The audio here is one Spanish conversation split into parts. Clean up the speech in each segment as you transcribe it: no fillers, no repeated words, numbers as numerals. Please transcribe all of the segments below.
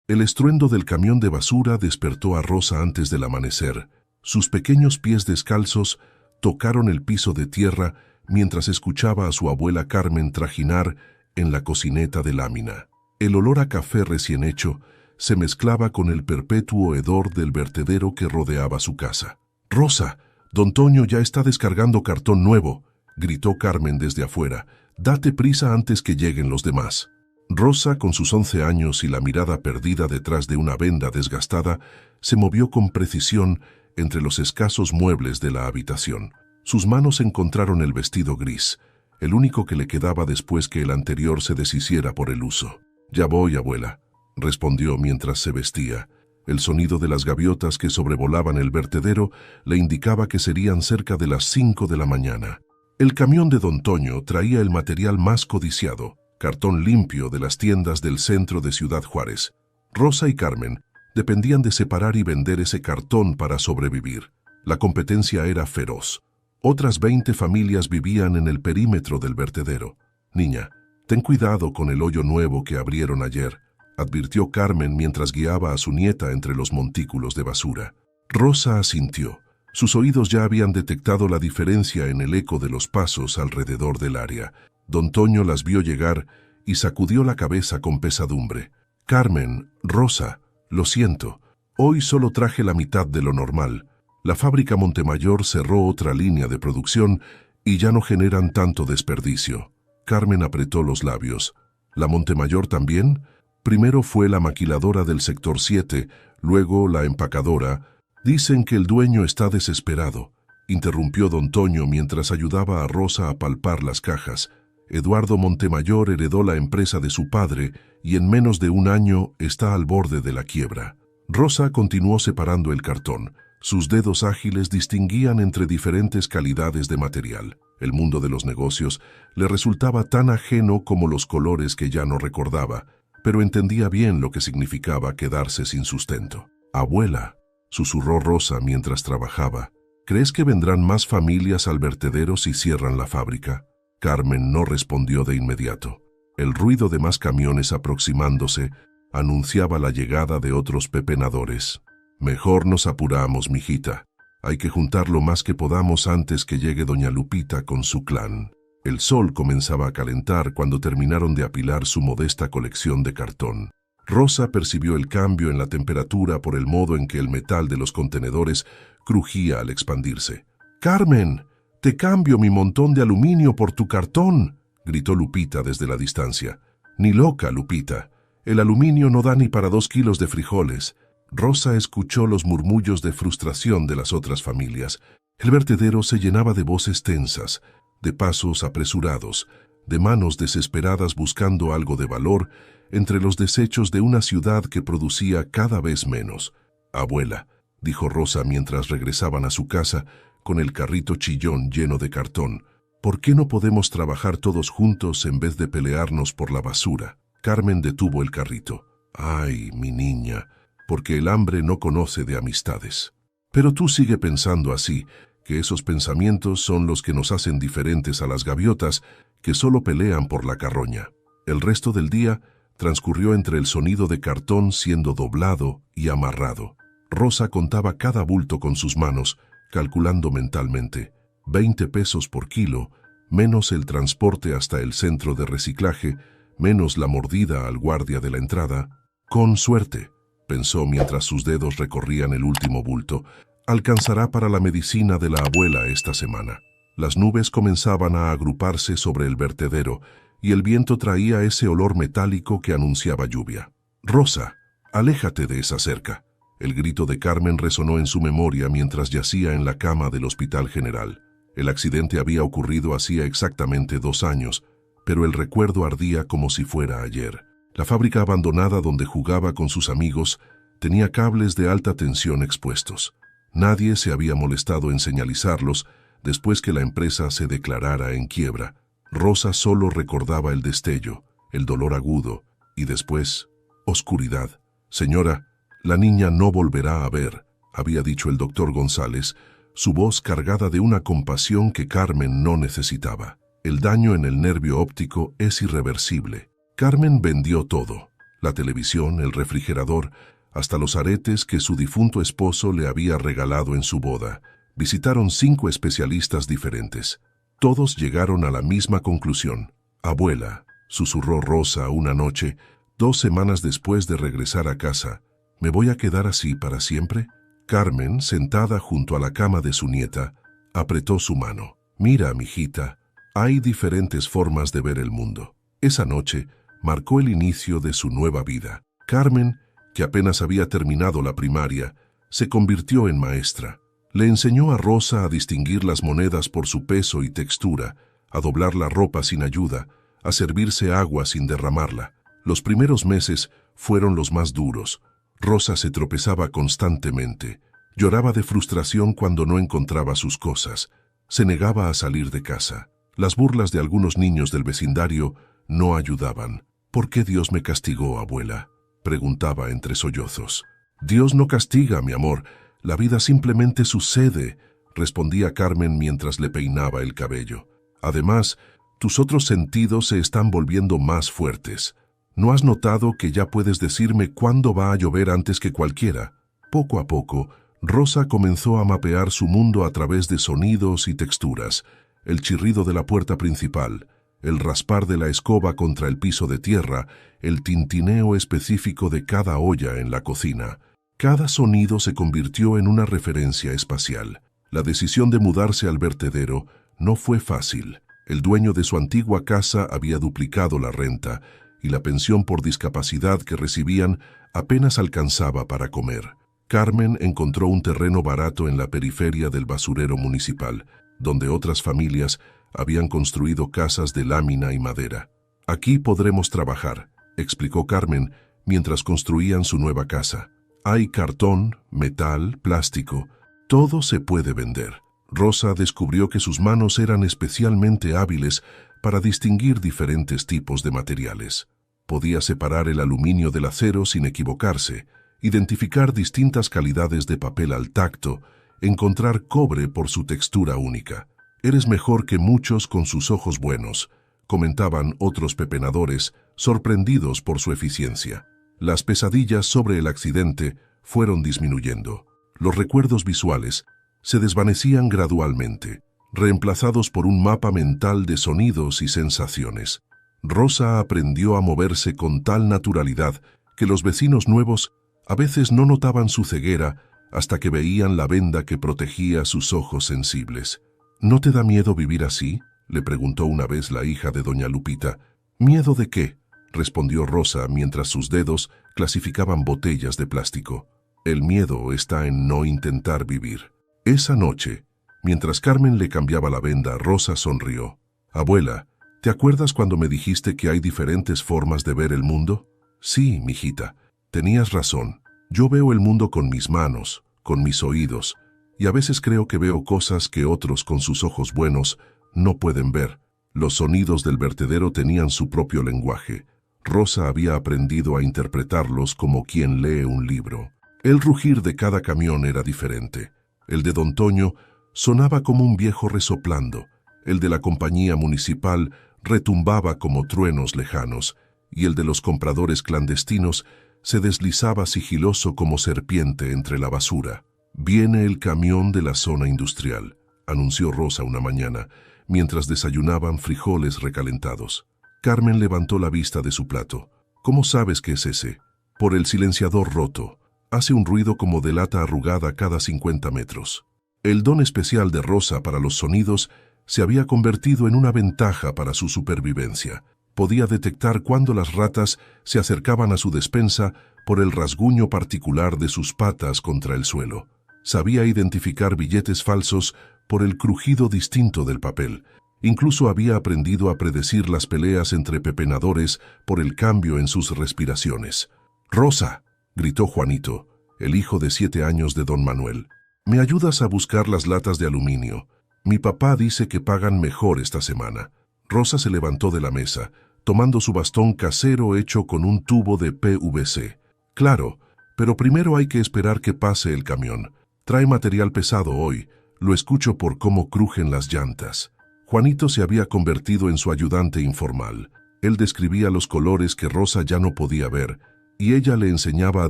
El estruendo del camión de basura despertó a Rosa antes del amanecer. Sus pequeños pies descalzos tocaron el piso de tierra mientras escuchaba a su abuela Carmen trajinar en la cocineta de lámina. El olor a café recién hecho se mezclaba con el perpetuo hedor del vertedero que rodeaba su casa. «Rosa, don Toño ya está descargando cartón nuevo», gritó Carmen desde afuera. «Date prisa antes que lleguen los demás». Rosa, con sus 11 años y la mirada perdida detrás de una venda desgastada, se movió con precisión entre los escasos muebles de la habitación. Sus manos encontraron el vestido gris, el único que le quedaba después que el anterior se deshiciera por el uso. «Ya voy, abuela», respondió mientras se vestía. El sonido de las gaviotas que sobrevolaban el vertedero le indicaba que serían cerca de las 5 de la mañana. El camión de don Toño traía el material más codiciado, cartón limpio de las tiendas del centro de Ciudad Juárez. Rosa y Carmen dependían de separar y vender ese cartón para sobrevivir. La competencia era feroz. Otras 20 familias vivían en el perímetro del vertedero. «Niña, ten cuidado con el hoyo nuevo que abrieron ayer», advirtió Carmen mientras guiaba a su nieta entre los montículos de basura. Rosa asintió. Sus oídos ya habían detectado la diferencia en el eco de los pasos alrededor del área. Don Toño las vio llegar y sacudió la cabeza con pesadumbre. «Carmen, Rosa, lo siento. Hoy solo traje la mitad de lo normal. La fábrica Montemayor cerró otra línea de producción y ya no generan tanto desperdicio». Carmen apretó los labios. «¿La Montemayor también?» Primero fue la maquiladora del sector 7, luego la empacadora. «Dicen que el dueño está desesperado», interrumpió don Toño mientras ayudaba a Rosa a palpar las cajas. «Eduardo Montemayor heredó la empresa de su padre y en menos de un año está al borde de la quiebra». Rosa continuó separando el cartón. Sus dedos ágiles distinguían entre diferentes calidades de material. El mundo de los negocios le resultaba tan ajeno como los colores que ya no recordaba, pero entendía bien lo que significaba quedarse sin sustento. «Abuela», susurró Rosa mientras trabajaba, «¿crees que vendrán más familias al vertedero si cierran la fábrica?» Carmen no respondió de inmediato. El ruido de más camiones aproximándose anunciaba la llegada de otros pepenadores. «Mejor nos apuramos, mijita. Hay que juntar lo más que podamos antes que llegue doña Lupita con su clan». El sol comenzaba a calentar cuando terminaron de apilar su modesta colección de cartón. Rosa percibió el cambio en la temperatura por el modo en que el metal de los contenedores crujía al expandirse. «Carmen, te cambio mi montón de aluminio por tu cartón», gritó Lupita desde la distancia. «Ni loca, Lupita. El aluminio no da ni para 2 kilos de frijoles». Rosa escuchó los murmullos de frustración de las otras familias. El vertedero se llenaba de voces tensas, de pasos apresurados, de manos desesperadas buscando algo de valor entre los desechos de una ciudad que producía cada vez menos. «Abuela», dijo Rosa mientras regresaban a su casa con el carrito chillón lleno de cartón, «¿por qué no podemos trabajar todos juntos en vez de pelearnos por la basura?» Carmen detuvo el carrito. «Ay, mi niña, porque el hambre no conoce de amistades. Pero tú sigue pensando así, que esos pensamientos son los que nos hacen diferentes a las gaviotas que solo pelean por la carroña». El resto del día transcurrió entre el sonido de cartón siendo doblado y amarrado. Rosa contaba cada bulto con sus manos, calculando mentalmente. 20 pesos por kilo, menos el transporte hasta el centro de reciclaje, menos la mordida al guardia de la entrada. «Con suerte», pensó mientras sus dedos recorrían el último bulto, «alcanzará para la medicina de la abuela esta semana». Las nubes comenzaban a agruparse sobre el vertedero y el viento traía ese olor metálico que anunciaba lluvia. «Rosa, aléjate de esa cerca». El grito de Carmen resonó en su memoria mientras yacía en la cama del Hospital General. El accidente había ocurrido hacía exactamente 2 años, pero el recuerdo ardía como si fuera ayer. La fábrica abandonada donde jugaba con sus amigos tenía cables de alta tensión expuestos. Nadie se había molestado en señalizarlos después que la empresa se declarara en quiebra. Rosa solo recordaba el destello, el dolor agudo y después, oscuridad. «Señora, la niña no volverá a ver», había dicho el doctor González, su voz cargada de una compasión que Carmen no necesitaba. «El daño en el nervio óptico es irreversible». Carmen vendió todo. la televisión, el refrigerador, hasta los aretes que su difunto esposo le había regalado en su boda. Visitaron 5 especialistas diferentes. Todos llegaron a la misma conclusión. «Abuela», susurró Rosa una noche, 2 semanas después de regresar a casa, «¿me voy a quedar así para siempre?». Carmen, sentada junto a la cama de su nieta, apretó su mano. «Mira, mijita, hay diferentes formas de ver el mundo». Esa noche marcó el inicio de su nueva vida. Carmen, que apenas había terminado la primaria, se convirtió en maestra. Le enseñó a Rosa a distinguir las monedas por su peso y textura, a doblar la ropa sin ayuda, a servirse agua sin derramarla. Los primeros meses fueron los más duros. Rosa se tropezaba constantemente, lloraba de frustración cuando no encontraba sus cosas, se negaba a salir de casa. Las burlas de algunos niños del vecindario no ayudaban. «¿Por qué Dios me castigó, abuela?», preguntaba entre sollozos. «Dios no castiga, mi amor, la vida simplemente sucede», respondía Carmen mientras le peinaba el cabello. «Además, tus otros sentidos se están volviendo más fuertes. ¿No has notado que ya puedes decirme cuándo va a llover antes que cualquiera?». Poco a poco, Rosa comenzó a mapear su mundo a través de sonidos y texturas: el chirrido de la puerta principal, el raspar de la escoba contra el piso de tierra, el tintineo específico de cada olla en la cocina. Cada sonido se convirtió en una referencia espacial. La decisión de mudarse al vertedero no fue fácil. El dueño de su antigua casa había duplicado la renta y la pensión por discapacidad que recibían apenas alcanzaba para comer. Carmen encontró un terreno barato en la periferia del basurero municipal, donde otras familias habían construido casas de lámina y madera. «Aquí podremos trabajar», explicó Carmen mientras construían su nueva casa. «Hay cartón, metal, plástico, todo se puede vender». Rosa descubrió que sus manos eran especialmente hábiles para distinguir diferentes tipos de materiales. Podía separar el aluminio del acero sin equivocarse, identificar distintas calidades de papel al tacto, encontrar cobre por su textura única. «Eres mejor que muchos con sus ojos buenos», comentaban otros pepenadores, sorprendidos por su eficiencia. Las pesadillas sobre el accidente fueron disminuyendo. Los recuerdos visuales se desvanecían gradualmente, reemplazados por un mapa mental de sonidos y sensaciones. Rosa aprendió a moverse con tal naturalidad que los vecinos nuevos a veces no notaban su ceguera hasta que veían la venda que protegía sus ojos sensibles. «¿No te da miedo vivir así?», le preguntó una vez la hija de doña Lupita. «¿Miedo de qué?», respondió Rosa mientras sus dedos clasificaban botellas de plástico. «El miedo está en no intentar vivir». Esa noche, mientras Carmen le cambiaba la venda, Rosa sonrió. «Abuela, ¿te acuerdas cuando me dijiste que hay diferentes formas de ver el mundo?». «Sí, mijita, tenías razón. Yo veo el mundo con mis manos, con mis oídos, y a veces creo que veo cosas que otros con sus ojos buenos no pueden ver». Los sonidos del vertedero tenían su propio lenguaje. Rosa había aprendido a interpretarlos como quien lee un libro. El rugir de cada camión era diferente. El de don Toño sonaba como un viejo resoplando. El de la compañía municipal retumbaba como truenos lejanos, y el de los compradores clandestinos se deslizaba sigiloso como serpiente entre la basura. «Viene el camión de la zona industrial», anunció Rosa una mañana, mientras desayunaban frijoles recalentados. Carmen levantó la vista de su plato. «¿Cómo sabes que es ese?». «Por el silenciador roto. Hace un ruido como de lata arrugada cada 50 metros». El don especial de Rosa para los sonidos se había convertido en una ventaja para su supervivencia. Podía detectar cuando las ratas se acercaban a su despensa por el rasguño particular de sus patas contra el suelo. Sabía identificar billetes falsos por el crujido distinto del papel. Incluso había aprendido a predecir las peleas entre pepenadores por el cambio en sus respiraciones. «Rosa», gritó Juanito, el hijo de 7 años de don Manuel, «¿me ayudas a buscar las latas de aluminio? Mi papá dice que pagan mejor esta semana». Rosa se levantó de la mesa, tomando su bastón casero hecho con un tubo de PVC. «Claro, pero primero hay que esperar que pase el camión. Trae material pesado hoy, lo escucho por cómo crujen las llantas». Juanito se había convertido en su ayudante informal. Él describía los colores que Rosa ya no podía ver, y ella le enseñaba a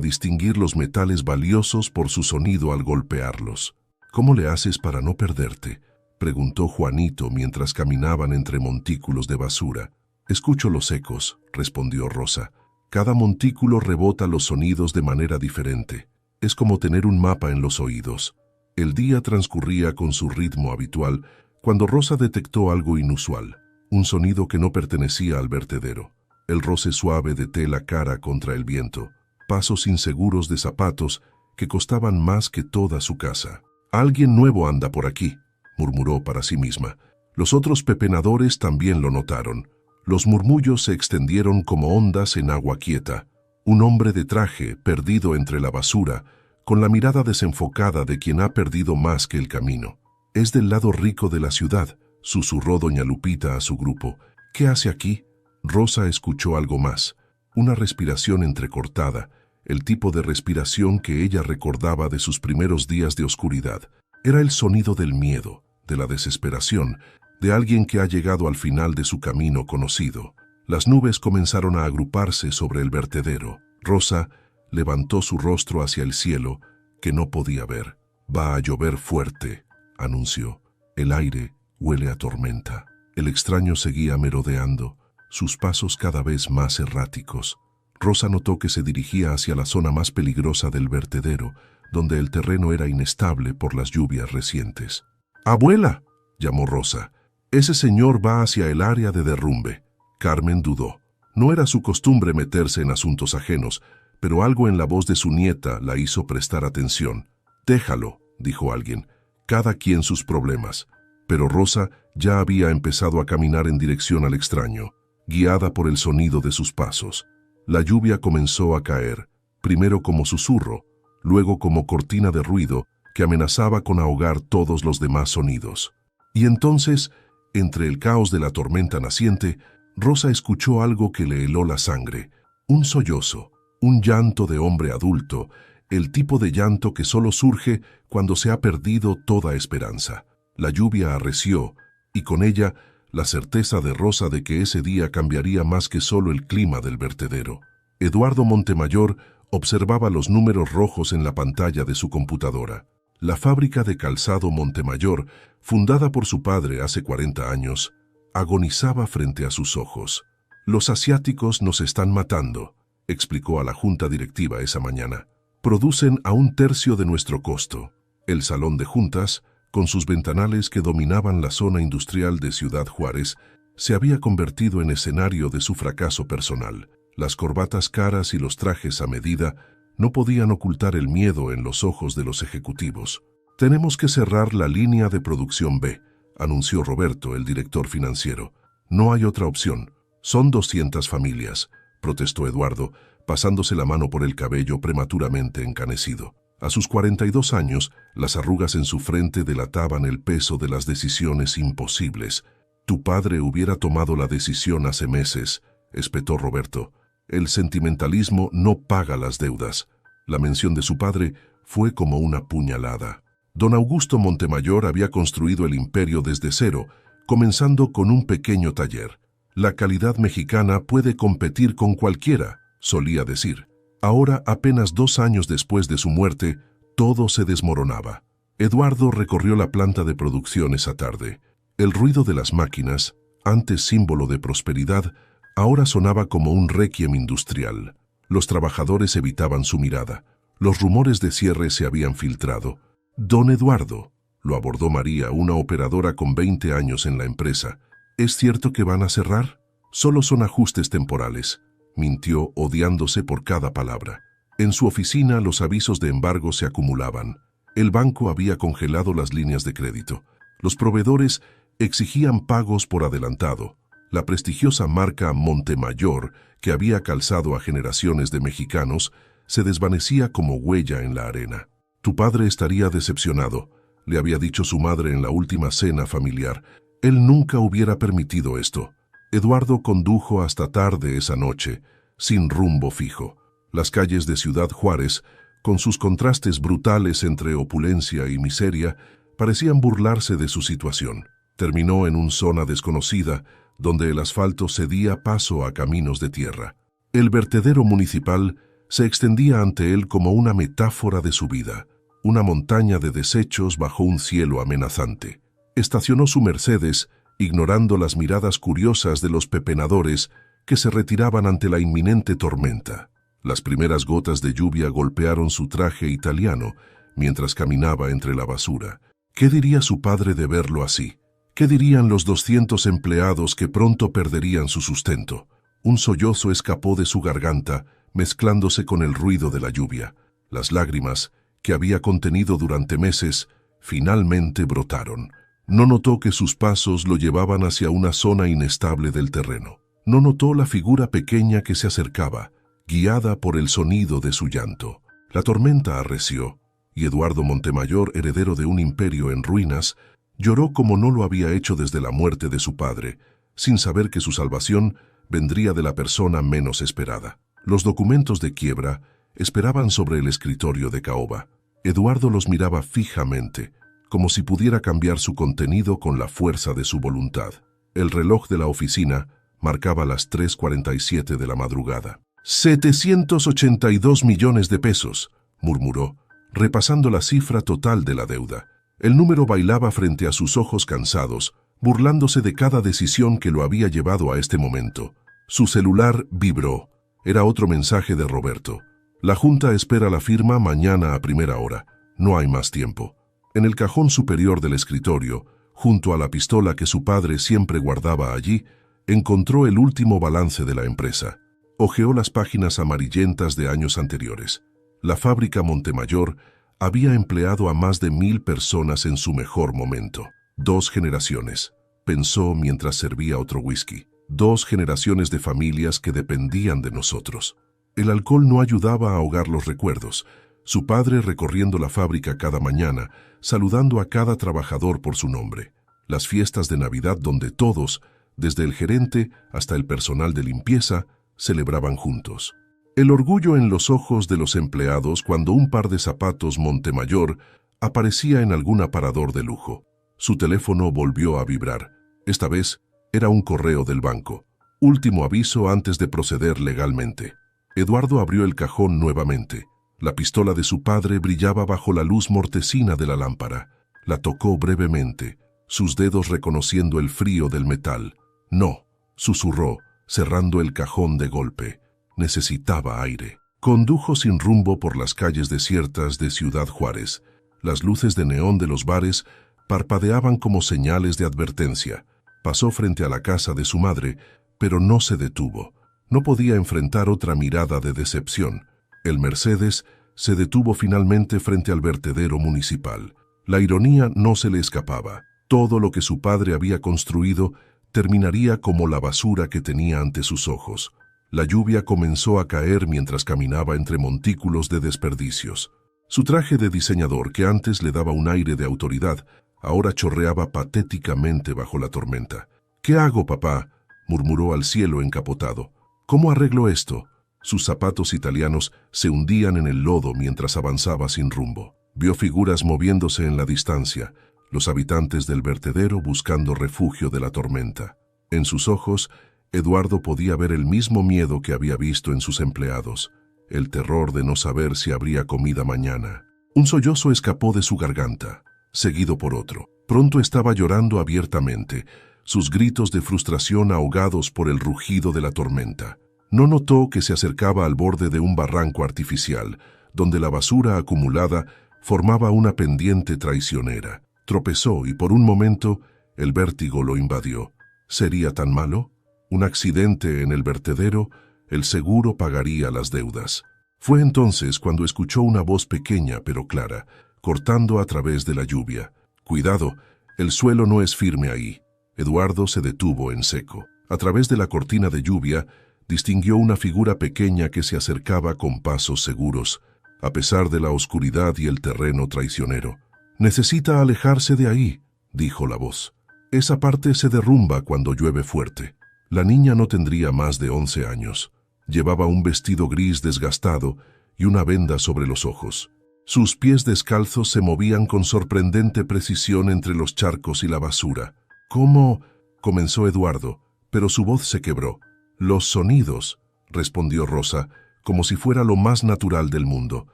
distinguir los metales valiosos por su sonido al golpearlos. «¿Cómo le haces para no perderte?», preguntó Juanito mientras caminaban entre montículos de basura. «Escucho los ecos», respondió Rosa. «Cada montículo rebota los sonidos de manera diferente. Es como tener un mapa en los oídos». El día transcurría con su ritmo habitual cuando Rosa detectó algo inusual, un sonido que no pertenecía al vertedero. El roce suave de tela cara contra el viento, pasos inseguros de zapatos que costaban más que toda su casa. «Alguien nuevo anda por aquí», murmuró para sí misma. Los otros pepenadores también lo notaron. Los murmullos se extendieron como ondas en agua quieta. Un hombre de traje, perdido entre la basura, con la mirada desenfocada de quien ha perdido más que el camino. «Es del lado rico de la ciudad», susurró doña Lupita a su grupo. «¿Qué hace aquí?». Rosa escuchó algo más, una respiración entrecortada, el tipo de respiración que ella recordaba de sus primeros días de oscuridad. Era el sonido del miedo, de la desesperación, de alguien que ha llegado al final de su camino conocido. Las nubes comenzaron a agruparse sobre el vertedero. Rosa levantó su rostro hacia el cielo, que no podía ver. «Va a llover fuerte», anunció. «El aire huele a tormenta». El extraño seguía merodeando, sus pasos cada vez más erráticos. Rosa notó que se dirigía hacia la zona más peligrosa del vertedero, donde el terreno era inestable por las lluvias recientes. «¡Abuela!», llamó Rosa. «Ese señor va hacia el área de derrumbe». Carmen dudó. No era su costumbre meterse en asuntos ajenos, pero algo en la voz de su nieta la hizo prestar atención. «Déjalo», dijo alguien. «Cada quien sus problemas». Pero Rosa ya había empezado a caminar en dirección al extraño, guiada por el sonido de sus pasos. La lluvia comenzó a caer, primero como susurro, luego como cortina de ruido que amenazaba con ahogar todos los demás sonidos. Y entonces, entre el caos de la tormenta naciente, Rosa escuchó algo que le heló la sangre, un sollozo, un llanto de hombre adulto, el tipo de llanto que solo surge cuando se ha perdido toda esperanza. La lluvia arreció, y con ella la certeza de Rosa de que ese día cambiaría más que solo el clima del vertedero. Eduardo Montemayor observaba los números rojos en la pantalla de su computadora. La fábrica de calzado Montemayor, fundada por su padre hace 40 años, agonizaba frente a sus ojos. «Los asiáticos nos están matando», explicó a la junta directiva esa mañana. «Producen a 1/3 de nuestro costo». El salón de juntas, con sus ventanales que dominaban la zona industrial de Ciudad Juárez, se había convertido en escenario de su fracaso personal. Las corbatas caras y los trajes a medida no podían ocultar el miedo en los ojos de los ejecutivos. «Tenemos que cerrar la línea de producción B», anunció Roberto, el director financiero. «No hay otra opción. Son 200 familias», protestó Eduardo, pasándose la mano por el cabello prematuramente encanecido. A sus 42 años, las arrugas en su frente delataban el peso de las decisiones imposibles. «Tu padre hubiera tomado la decisión hace meses», espetó Roberto. «El sentimentalismo no paga las deudas». La mención de su padre fue como una puñalada. Don Augusto Montemayor había construido el imperio desde cero, comenzando con un pequeño taller. «La calidad mexicana puede competir con cualquiera», solía decir. Ahora, apenas 2 años después de su muerte, todo se desmoronaba. Eduardo recorrió la planta de producción esa tarde. El ruido de las máquinas, antes símbolo de prosperidad, ahora sonaba como un réquiem industrial. Los trabajadores evitaban su mirada. Los rumores de cierre se habían filtrado. «Don Eduardo», lo abordó María, una operadora con 20 años en la empresa. «¿Es cierto que van a cerrar?». «Solo son ajustes temporales», mintió, odiándose por cada palabra. En su oficina los avisos de embargo se acumulaban. El banco había congelado las líneas de crédito. Los proveedores exigían pagos por adelantado. La prestigiosa marca Montemayor, que había calzado a generaciones de mexicanos, se desvanecía como huella en la arena. «Tu padre estaría decepcionado», le había dicho su madre en la última cena familiar. Él nunca hubiera permitido esto. Eduardo condujo hasta tarde esa noche, sin rumbo fijo. Las calles de Ciudad Juárez, con sus contrastes brutales entre opulencia y miseria, parecían burlarse de su situación. Terminó en una zona desconocida, donde el asfalto cedía paso a caminos de tierra. El vertedero municipal se extendía ante él como una metáfora de su vida, una montaña de desechos bajo un cielo amenazante. Estacionó su Mercedes, ignorando las miradas curiosas de los pepenadores que se retiraban ante la inminente tormenta. Las primeras gotas de lluvia golpearon su traje italiano mientras caminaba entre la basura. ¿Qué diría su padre de verlo así? ¿Qué dirían los 200 empleados que pronto perderían su sustento? Un sollozo escapó de su garganta, mezclándose con el ruido de la lluvia. Las lágrimas, que había contenido durante meses, finalmente brotaron. No notó que sus pasos lo llevaban hacia una zona inestable del terreno. No notó la figura pequeña que se acercaba, guiada por el sonido de su llanto. La tormenta arreció, y Eduardo Montemayor, heredero de un imperio en ruinas, lloró como no lo había hecho desde la muerte de su padre, sin saber que su salvación vendría de la persona menos esperada. Los documentos de quiebra esperaban sobre el escritorio de Caoba. Eduardo los miraba fijamente, como si pudiera cambiar su contenido con la fuerza de su voluntad. El reloj de la oficina marcaba las 3:47 de la madrugada. 782 millones de pesos, murmuró, repasando la cifra total de la deuda. El número bailaba frente a sus ojos cansados, burlándose de cada decisión que lo había llevado a este momento. Su celular vibró. Era otro mensaje de Roberto. La Junta espera la firma mañana a primera hora. No hay más tiempo. En el cajón superior del escritorio, junto a la pistola que su padre siempre guardaba allí, encontró el último balance de la empresa. Hojeó las páginas amarillentas de años anteriores. La fábrica Montemayor había empleado a más de 1000 personas en su mejor momento. 2 generaciones, pensó mientras servía otro whisky. 2 generaciones de familias que dependían de nosotros. El alcohol no ayudaba a ahogar los recuerdos. Su padre recorriendo la fábrica cada mañana, saludando a cada trabajador por su nombre. Las fiestas de Navidad donde todos, desde el gerente hasta el personal de limpieza, celebraban juntos. El orgullo en los ojos de los empleados cuando un par de zapatos Montemayor aparecía en algún aparador de lujo. Su teléfono volvió a vibrar. Esta vez era un correo del banco. Último aviso antes de proceder legalmente. Eduardo abrió el cajón nuevamente. La pistola de su padre brillaba bajo la luz mortecina de la lámpara. La tocó brevemente, sus dedos reconociendo el frío del metal. No, susurró, cerrando el cajón de golpe. Necesitaba aire. Condujo sin rumbo por las calles desiertas de Ciudad Juárez. Las luces de neón de los bares parpadeaban como señales de advertencia. Pasó frente a la casa de su madre, pero no se detuvo. No podía enfrentar otra mirada de decepción. El Mercedes se detuvo finalmente frente al vertedero municipal. La ironía no se le escapaba. Todo lo que su padre había construido terminaría como la basura que tenía ante sus ojos. La lluvia comenzó a caer mientras caminaba entre montículos de desperdicios. Su traje de diseñador, que antes le daba un aire de autoridad, ahora chorreaba patéticamente bajo la tormenta. «¿Qué hago, papá?», murmuró al cielo encapotado. «¿Cómo arreglo esto?». Sus zapatos italianos se hundían en el lodo mientras avanzaba sin rumbo. Vio figuras moviéndose en la distancia, los habitantes del vertedero buscando refugio de la tormenta. En sus ojos, Eduardo podía ver el mismo miedo que había visto en sus empleados, el terror de no saber si habría comida mañana. Un sollozo escapó de su garganta, seguido por otro. Pronto estaba llorando abiertamente, sus gritos de frustración ahogados por el rugido de la tormenta. No notó que se acercaba al borde de un barranco artificial, donde la basura acumulada formaba una pendiente traicionera. Tropezó y por un momento el vértigo lo invadió. ¿Sería tan malo? Un accidente en el vertedero, el seguro pagaría las deudas. Fue entonces cuando escuchó una voz pequeña pero clara, cortando a través de la lluvia. «Cuidado, el suelo no es firme ahí». Eduardo se detuvo en seco. A través de la cortina de lluvia, distinguió una figura pequeña que se acercaba con pasos seguros, a pesar de la oscuridad y el terreno traicionero. «Necesita alejarse de ahí», dijo la voz. «Esa parte se derrumba cuando llueve fuerte». La niña no tendría más de 11 años. Llevaba un vestido gris desgastado y una venda sobre los ojos. Sus pies descalzos se movían con sorprendente precisión entre los charcos y la basura. ¿Cómo? Comenzó Eduardo, pero su voz se quebró. Los sonidos, respondió Rosa, como si fuera lo más natural del mundo.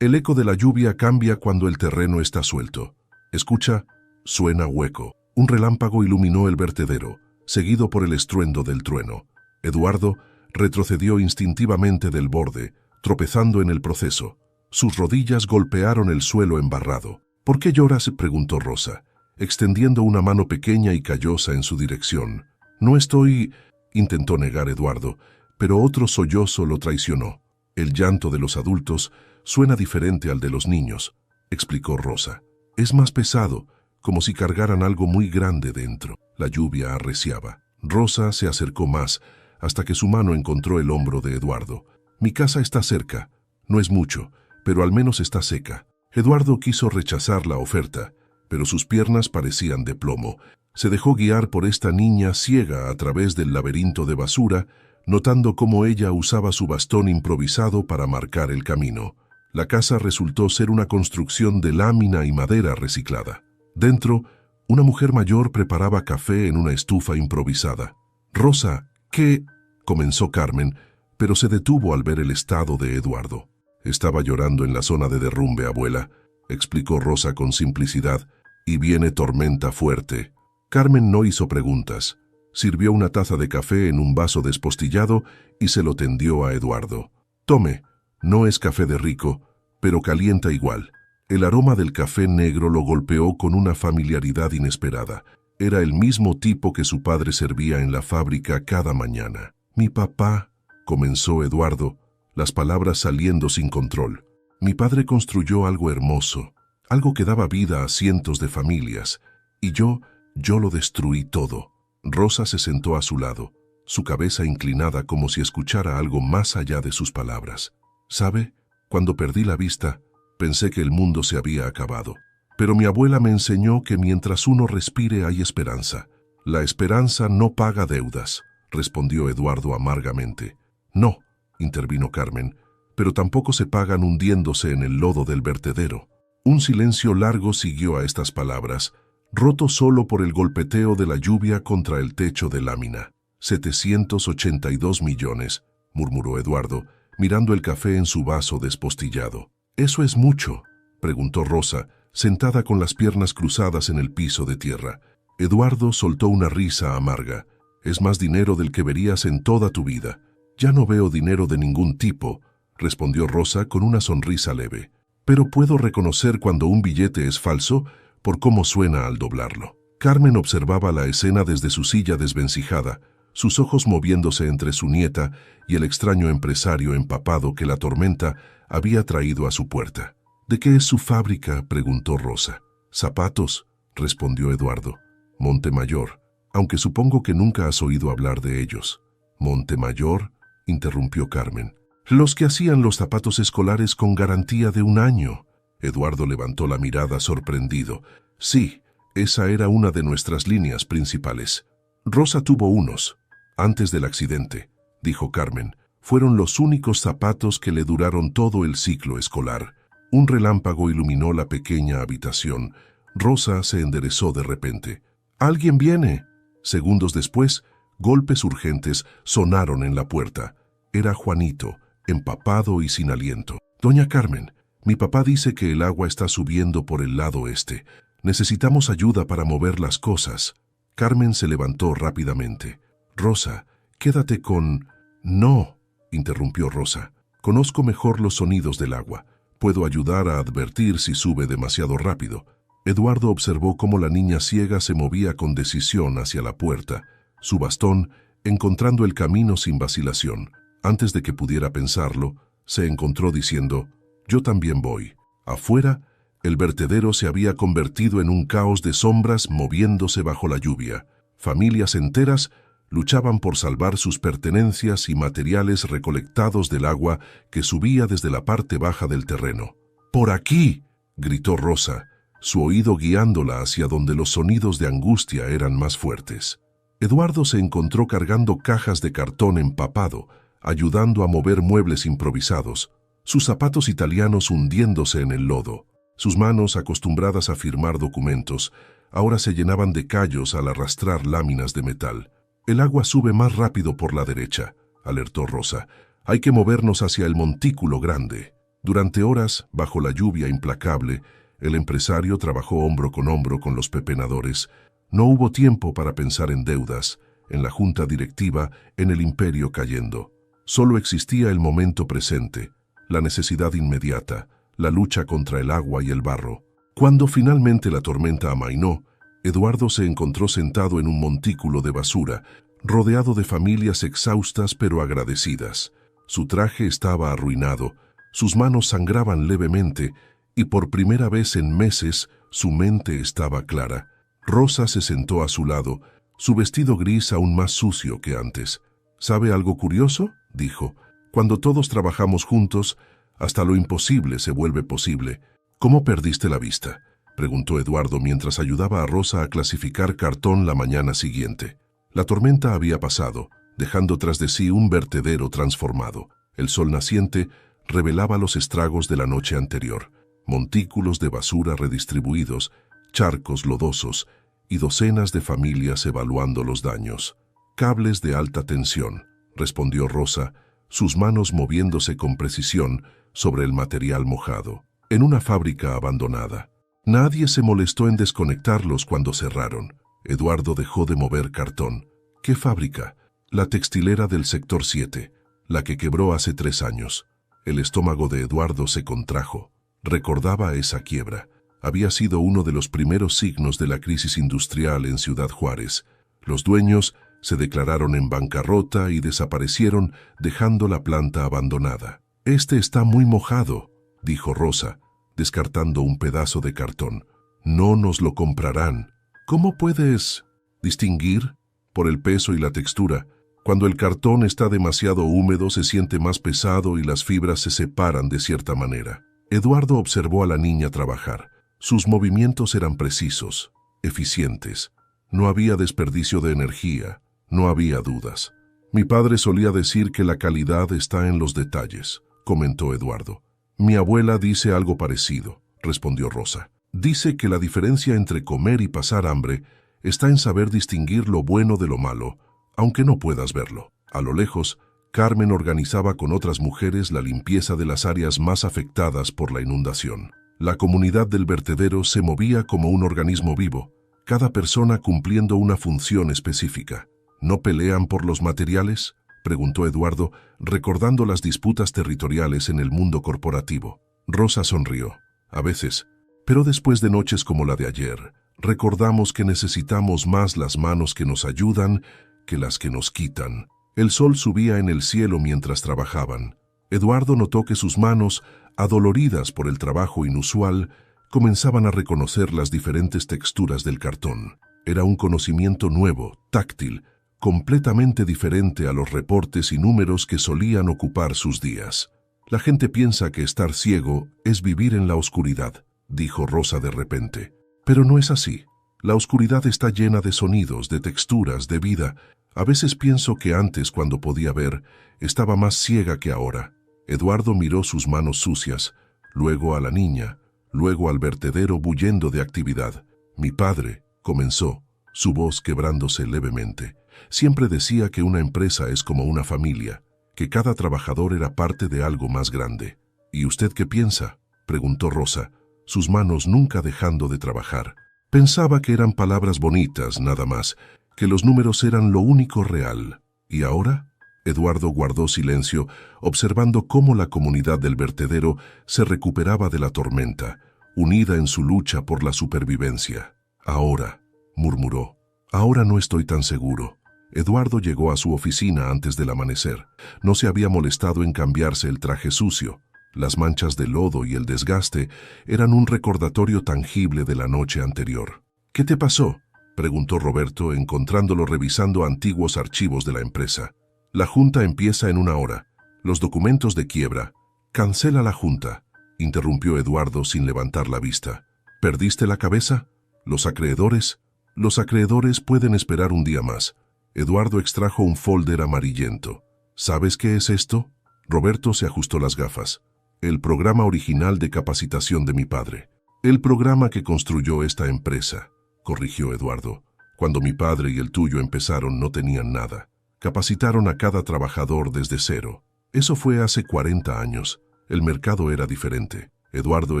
El eco de la lluvia cambia cuando el terreno está suelto. Escucha, suena hueco. Un relámpago iluminó el vertedero, seguido por el estruendo del trueno. Eduardo retrocedió instintivamente del borde, tropezando en el proceso. Sus rodillas golpearon el suelo embarrado. ¿Por qué lloras?, preguntó Rosa, extendiendo una mano pequeña y callosa en su dirección. No estoy... intentó negar Eduardo, pero otro sollozo lo traicionó. El llanto de los adultos suena diferente al de los niños, explicó Rosa. Es más pesado, como si cargaran algo muy grande dentro. La lluvia arreciaba. Rosa se acercó más, hasta que su mano encontró el hombro de Eduardo. Mi casa está cerca. No es mucho, pero al menos está seca. Eduardo quiso rechazar la oferta, pero sus piernas parecían de plomo. Se dejó guiar por esta niña ciega a través del laberinto de basura, notando cómo ella usaba su bastón improvisado para marcar el camino. La casa resultó ser una construcción de lámina y madera reciclada. Dentro, una mujer mayor preparaba café en una estufa improvisada. «Rosa, ¿qué?», comenzó Carmen, pero se detuvo al ver el estado de Eduardo. «Estaba llorando en la zona de derrumbe, abuela», explicó Rosa con simplicidad, «y viene tormenta fuerte». Carmen no hizo preguntas. Sirvió una taza de café en un vaso despostillado y se lo tendió a Eduardo. «Tome, no es café de rico, pero calienta igual». El aroma del café negro lo golpeó con una familiaridad inesperada. Era el mismo tipo que su padre servía en la fábrica cada mañana. «Mi papá», comenzó Eduardo, las palabras saliendo sin control. «Mi padre construyó algo hermoso, algo que daba vida a cientos de familias, y yo lo destruí todo». Rosa se sentó a su lado, su cabeza inclinada como si escuchara algo más allá de sus palabras. «¿Sabe? Cuando perdí la vista, pensé que el mundo se había acabado. Pero mi abuela me enseñó que mientras uno respire hay esperanza. La esperanza no paga deudas», respondió Eduardo amargamente. «No», intervino Carmen, «pero tampoco se pagan hundiéndose en el lodo del vertedero». Un silencio largo siguió a estas palabras, roto solo por el golpeteo de la lluvia contra el techo de lámina. 782 millones, murmuró Eduardo, mirando el café en su vaso despostillado. «¿Eso es mucho?», preguntó Rosa, sentada con las piernas cruzadas en el piso de tierra. Eduardo soltó una risa amarga. «Es más dinero del que verías en toda tu vida». «Ya no veo dinero de ningún tipo», respondió Rosa con una sonrisa leve. «Pero puedo reconocer cuando un billete es falso por cómo suena al doblarlo». Carmen observaba la escena desde su silla desvencijada, sus ojos moviéndose entre su nieta y el extraño empresario empapado que la tormenta había traído a su puerta. «¿De qué es su fábrica?», preguntó Rosa. «Zapatos», respondió Eduardo. «Montemayor, aunque supongo que nunca has oído hablar de ellos». «¿Montemayor?», interrumpió Carmen. «Los que hacían los zapatos escolares con garantía de 1 año». Eduardo levantó la mirada sorprendido. «Sí, esa era una de nuestras líneas principales. Rosa tuvo unos, antes del accidente», dijo Carmen. «Fueron los únicos zapatos que le duraron todo el ciclo escolar». Un relámpago iluminó la pequeña habitación. Rosa se enderezó de repente. «¡Alguien viene!». Segundos después, golpes urgentes sonaron en la puerta. Era Juanito, empapado y sin aliento. «Doña Carmen, mi papá dice que el agua está subiendo por el lado este. Necesitamos ayuda para mover las cosas». Carmen se levantó rápidamente. «Rosa, quédate con...». «No», interrumpió Rosa. «Conozco mejor los sonidos del agua. Puedo ayudar a advertir si sube demasiado rápido». Eduardo observó cómo la niña ciega se movía con decisión hacia la puerta, su bastón encontrando el camino sin vacilación. Antes de que pudiera pensarlo, se encontró diciendo: «Yo también voy». Afuera, el vertedero se había convertido en un caos de sombras moviéndose bajo la lluvia. Familias enteras luchaban por salvar sus pertenencias y materiales recolectados del agua que subía desde la parte baja del terreno. «¡Por aquí!», gritó Rosa, su oído guiándola hacia donde los sonidos de angustia eran más fuertes. Eduardo se encontró cargando cajas de cartón empapado, ayudando a mover muebles improvisados, sus zapatos italianos hundiéndose en el lodo. Sus manos, acostumbradas a firmar documentos, ahora se llenaban de callos al arrastrar láminas de metal. «El agua sube más rápido por la derecha», alertó Rosa. «Hay que movernos hacia el montículo grande». Durante horas, bajo la lluvia implacable, el empresario trabajó hombro con los pepenadores. No hubo tiempo para pensar en deudas, en la junta directiva, en el imperio cayendo. Solo existía el momento presente, la necesidad inmediata, la lucha contra el agua y el barro. Cuando finalmente la tormenta amainó, Eduardo se encontró sentado en un montículo de basura, rodeado de familias exhaustas pero agradecidas. Su traje estaba arruinado, sus manos sangraban levemente y por primera vez en meses su mente estaba clara. Rosa se sentó a su lado, su vestido gris aún más sucio que antes. «¿Sabe algo curioso?», dijo. «Cuando todos trabajamos juntos, hasta lo imposible se vuelve posible». «¿Cómo perdiste la vista?», preguntó Eduardo mientras ayudaba a Rosa a clasificar cartón la mañana siguiente. La tormenta había pasado, dejando tras de sí un vertedero transformado. El sol naciente revelaba los estragos de la noche anterior. Montículos de basura redistribuidos, charcos lodosos y docenas de familias evaluando los daños. «Cables de alta tensión», respondió Rosa, sus manos moviéndose con precisión sobre el material mojado. «En una fábrica abandonada. Nadie se molestó en desconectarlos cuando cerraron». Eduardo dejó de mover cartón. «¿Qué fábrica?». «La textilera del sector 7, la que quebró hace 3 años». El estómago de Eduardo se contrajo. Recordaba esa quiebra. Había sido uno de los primeros signos de la crisis industrial en Ciudad Juárez. Los dueños se declararon en bancarrota y desaparecieron, dejando la planta abandonada. «Este está muy mojado», dijo Rosa, descartando un pedazo de cartón. «No nos lo comprarán». «¿Cómo puedes distinguir?». «Por el peso y la textura. Cuando el cartón está demasiado húmedo se siente más pesado y las fibras se separan de cierta manera». Eduardo observó a la niña trabajar. Sus movimientos eran precisos, eficientes. No había desperdicio de energía, no había dudas. «Mi padre solía decir que la calidad está en los detalles», comentó Eduardo. «Mi abuela dice algo parecido», respondió Rosa. «Dice que la diferencia entre comer y pasar hambre está en saber distinguir lo bueno de lo malo, aunque no puedas verlo». A lo lejos, Carmen organizaba con otras mujeres la limpieza de las áreas más afectadas por la inundación. La comunidad del vertedero se movía como un organismo vivo, cada persona cumpliendo una función específica. «¿No pelean por los materiales?», preguntó Eduardo, recordando las disputas territoriales en el mundo corporativo. Rosa sonrió. «A veces, pero después de noches como la de ayer, recordamos que necesitamos más las manos que nos ayudan que las que nos quitan». El sol subía en el cielo mientras trabajaban. Eduardo notó que sus manos, adoloridas por el trabajo inusual, comenzaban a reconocer las diferentes texturas del cartón. Era un conocimiento nuevo, táctil, completamente diferente a los reportes y números que solían ocupar sus días. «La gente piensa que estar ciego es vivir en la oscuridad», dijo Rosa de repente. «Pero no es así. La oscuridad está llena de sonidos, de texturas, de vida. A veces pienso que antes, cuando podía ver, estaba más ciega que ahora». Eduardo miró sus manos sucias, luego a la niña, luego al vertedero bullendo de actividad. «Mi padre», comenzó, su voz quebrándose levemente. «Siempre decía que una empresa es como una familia, que cada trabajador era parte de algo más grande». «¿Y usted qué piensa?», preguntó Rosa, sus manos nunca dejando de trabajar. «Pensaba que eran palabras bonitas, nada más, que los números eran lo único real. ¿Y ahora?». Eduardo guardó silencio, observando cómo la comunidad del vertedero se recuperaba de la tormenta, unida en su lucha por la supervivencia. «Ahora», murmuró, «ahora no estoy tan seguro». Eduardo llegó a su oficina antes del amanecer. No se había molestado en cambiarse el traje sucio. Las manchas de lodo y el desgaste eran un recordatorio tangible de la noche anterior. «¿Qué te pasó?», preguntó Roberto, encontrándolo revisando antiguos archivos de la empresa. «La junta empieza en 1 hora. Los documentos de quiebra». «Cancela la junta», interrumpió Eduardo sin levantar la vista. «¿Perdiste la cabeza? ¿Los acreedores?». «Los acreedores pueden esperar un día más». Eduardo extrajo un folder amarillento. «¿Sabes qué es esto?». Roberto se ajustó las gafas. «El programa original de capacitación de mi padre. El programa que construyó esta empresa». corrigió Eduardo. Cuando mi padre y el tuyo empezaron no tenían nada. Capacitaron a cada trabajador desde cero. Eso fue hace 40 años. El mercado era diferente. Eduardo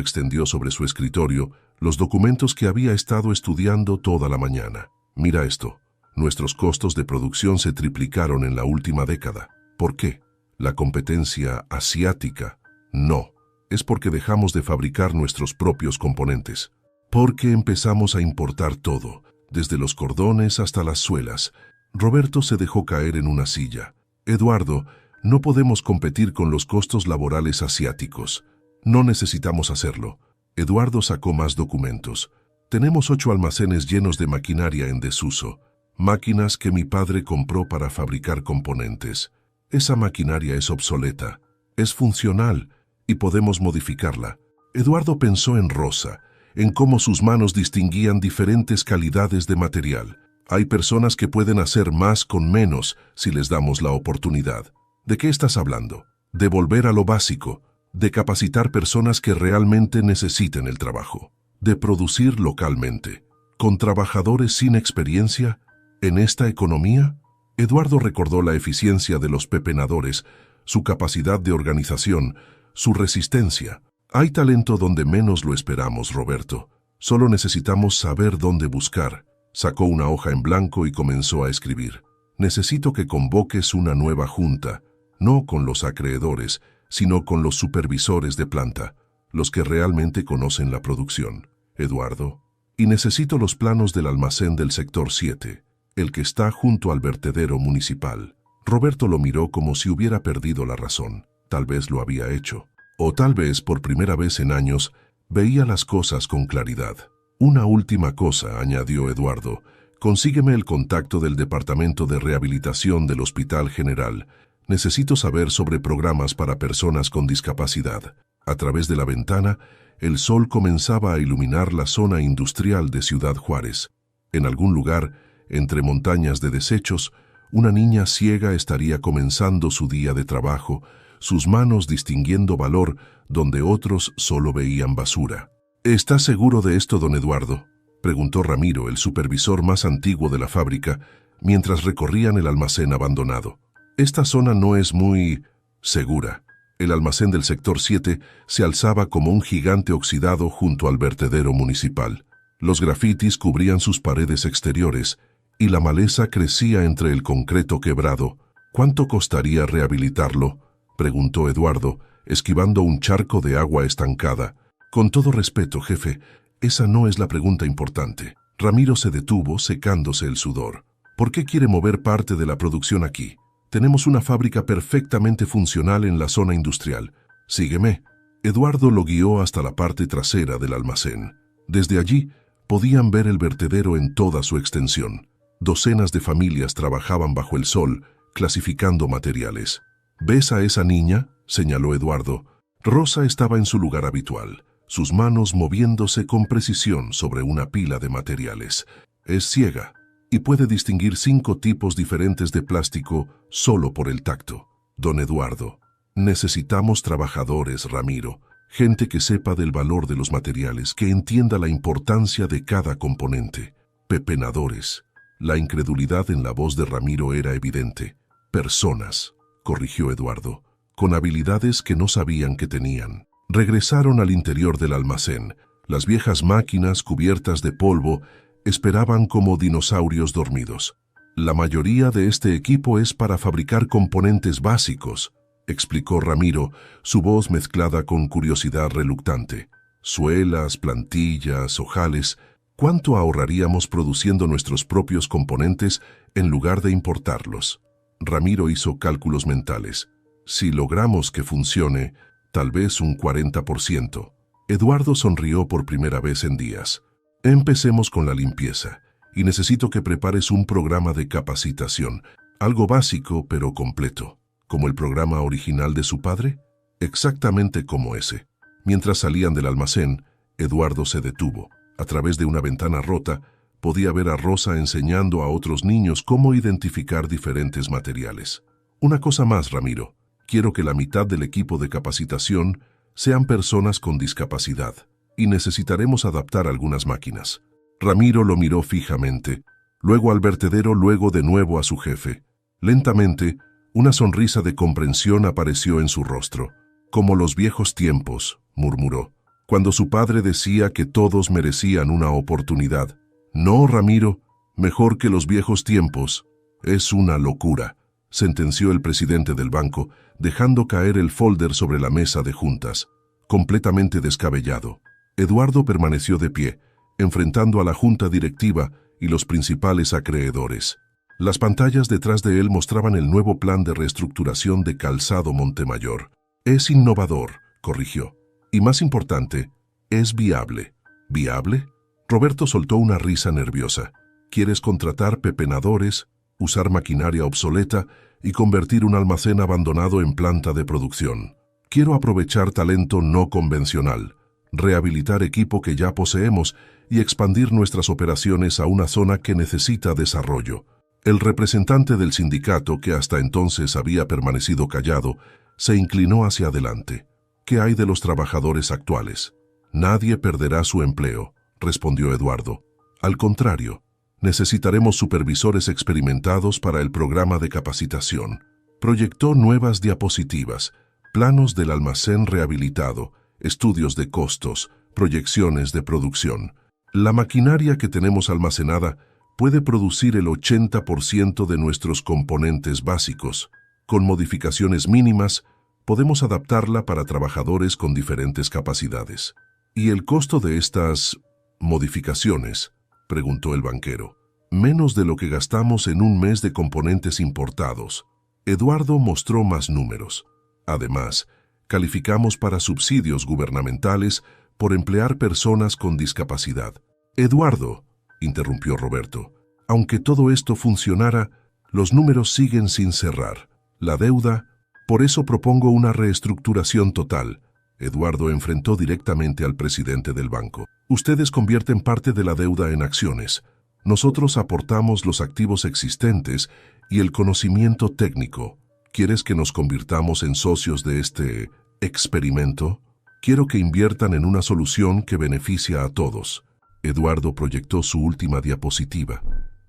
extendió sobre su escritorio los documentos que había estado estudiando toda la mañana. Mira esto. Nuestros costos de producción se triplicaron en la última década. ¿Por qué? ¿La competencia asiática? No. Es porque dejamos de fabricar nuestros propios componentes. Porque empezamos a importar todo, desde los cordones hasta las suelas. Roberto se dejó caer en una silla. Eduardo, no podemos competir con los costos laborales asiáticos. No necesitamos hacerlo. Eduardo sacó más documentos. Tenemos 8 almacenes llenos de maquinaria en desuso. Máquinas que mi padre compró para fabricar componentes. Esa maquinaria es obsoleta. Es funcional y podemos modificarla. Eduardo pensó en Rosa, en cómo sus manos distinguían diferentes calidades de material. Hay personas que pueden hacer más con menos si les damos la oportunidad. ¿De qué estás hablando? De volver a lo básico, de capacitar personas que realmente necesiten el trabajo, de producir localmente, con trabajadores sin experiencia. ¿En esta economía? Eduardo recordó la eficiencia de los pepenadores, su capacidad de organización, su resistencia. Hay talento donde menos lo esperamos, Roberto. Solo necesitamos saber dónde buscar. Sacó una hoja en blanco y comenzó a escribir. Necesito que convoques una nueva junta, no con los acreedores, sino con los supervisores de planta, los que realmente conocen la producción. Eduardo, y necesito los planos del almacén del sector 7, el que está junto al vertedero municipal. Roberto lo miró como si hubiera perdido la razón. Tal vez lo había hecho. O tal vez, por primera vez en años, veía las cosas con claridad. Una última cosa, añadió Eduardo. Consígueme el contacto del Departamento de Rehabilitación del Hospital General. Necesito saber sobre programas para personas con discapacidad. A través de la ventana, el sol comenzaba a iluminar la zona industrial de Ciudad Juárez. En algún lugar, entre montañas de desechos, una niña ciega estaría comenzando su día de trabajo, sus manos distinguiendo valor donde otros solo veían basura. ¿Estás seguro de esto, don Eduardo?, preguntó Ramiro, el supervisor más antiguo de la fábrica, mientras recorrían el almacén abandonado. Esta zona no es muy segura. El almacén del sector 7 se alzaba como un gigante oxidado junto al vertedero municipal. Los grafitis cubrían sus paredes exteriores y la maleza crecía entre el concreto quebrado. ¿Cuánto costaría rehabilitarlo?, preguntó Eduardo, esquivando un charco de agua estancada. Con todo respeto, jefe, esa no es la pregunta importante. Ramiro se detuvo, secándose el sudor. ¿Por qué quiere mover parte de la producción aquí? Tenemos una fábrica perfectamente funcional en la zona industrial. Sígueme. Eduardo lo guió hasta la parte trasera del almacén. Desde allí podían ver el vertedero en toda su extensión. Docenas de familias trabajaban bajo el sol, clasificando materiales. ¿Ves a esa niña?, señaló Eduardo. Rosa estaba en su lugar habitual, sus manos moviéndose con precisión sobre una pila de materiales. Es ciega y puede distinguir 5 tipos diferentes de plástico solo por el tacto. Don Eduardo, necesitamos trabajadores, Ramiro, gente que sepa del valor de los materiales, que entienda la importancia de cada componente. Pepenadores. La incredulidad en la voz de Ramiro era evidente. Personas, corrigió Eduardo, con habilidades que no sabían que tenían. Regresaron al interior del almacén. Las viejas máquinas cubiertas de polvo esperaban como dinosaurios dormidos. La mayoría de este equipo es para fabricar componentes básicos, explicó Ramiro, su voz mezclada con curiosidad reluctante. Suelas, plantillas, ojales. ¿Cuánto ahorraríamos produciendo nuestros propios componentes en lugar de importarlos? Ramiro hizo cálculos mentales. Si logramos que funcione, tal vez un 40%. Eduardo sonrió por primera vez en días. Empecemos con la limpieza, y necesito que prepares un programa de capacitación, algo básico pero completo, como el programa original de su padre, exactamente como ese. Mientras salían del almacén, Eduardo se detuvo. A través de una ventana rota, podía ver a Rosa enseñando a otros niños cómo identificar diferentes materiales. Una cosa más, Ramiro. Quiero que la mitad del equipo de capacitación sean personas con discapacidad, y necesitaremos adaptar algunas máquinas. Ramiro lo miró fijamente, luego al vertedero, luego de nuevo a su jefe. Lentamente, una sonrisa de comprensión apareció en su rostro. Como los viejos tiempos, murmuró, cuando su padre decía que todos merecían una oportunidad. No, Ramiro, mejor que los viejos tiempos. Es una locura, sentenció el presidente del banco, dejando caer el folder sobre la mesa de juntas, completamente descabellado. Eduardo permaneció de pie, enfrentando a la junta directiva y los principales acreedores. Las pantallas detrás de él mostraban el nuevo plan de reestructuración de Calzado Montemayor. Es innovador, corrigió. Y más importante, es viable. ¿Viable? Roberto soltó una risa nerviosa. ¿Quieres contratar pepenadores, usar maquinaria obsoleta y convertir un almacén abandonado en planta de producción? Quiero aprovechar talento no convencional, rehabilitar equipo que ya poseemos y expandir nuestras operaciones a una zona que necesita desarrollo. El representante del sindicato, que hasta entonces había permanecido callado, se inclinó hacia adelante. ¿Qué hay de los trabajadores actuales? Nadie perderá su empleo, respondió Eduardo. Al contrario, necesitaremos supervisores experimentados para el programa de capacitación. Proyectó nuevas diapositivas, planos del almacén rehabilitado, estudios de costos, proyecciones de producción. La maquinaria que tenemos almacenada puede producir el 80% de nuestros componentes básicos. Con modificaciones mínimas, podemos adaptarla para trabajadores con diferentes capacidades. ¿Y el costo de estas modificaciones?, preguntó el banquero. Menos de lo que gastamos en un mes de componentes importados. Eduardo mostró más números. Además, calificamos para subsidios gubernamentales por emplear personas con discapacidad. Eduardo, interrumpió Roberto, aunque todo esto funcionara, los números siguen sin cerrar. La deuda, por eso propongo una reestructuración total. Eduardo enfrentó directamente al presidente del banco. Ustedes convierten parte de la deuda en acciones. Nosotros aportamos los activos existentes y el conocimiento técnico. ¿Quieres que nos convirtamos en socios de este experimento? Quiero que inviertan en una solución que beneficia a todos. Eduardo proyectó su última diapositiva,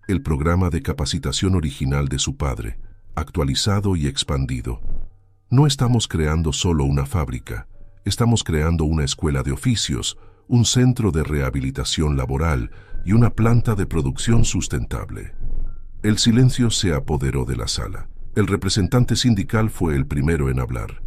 el programa de capacitación original de su padre, actualizado y expandido. No estamos creando solo una fábrica, estamos creando una escuela de oficios, un centro de rehabilitación laboral y una planta de producción sustentable. El silencio se apoderó de la sala. El representante sindical fue el primero en hablar.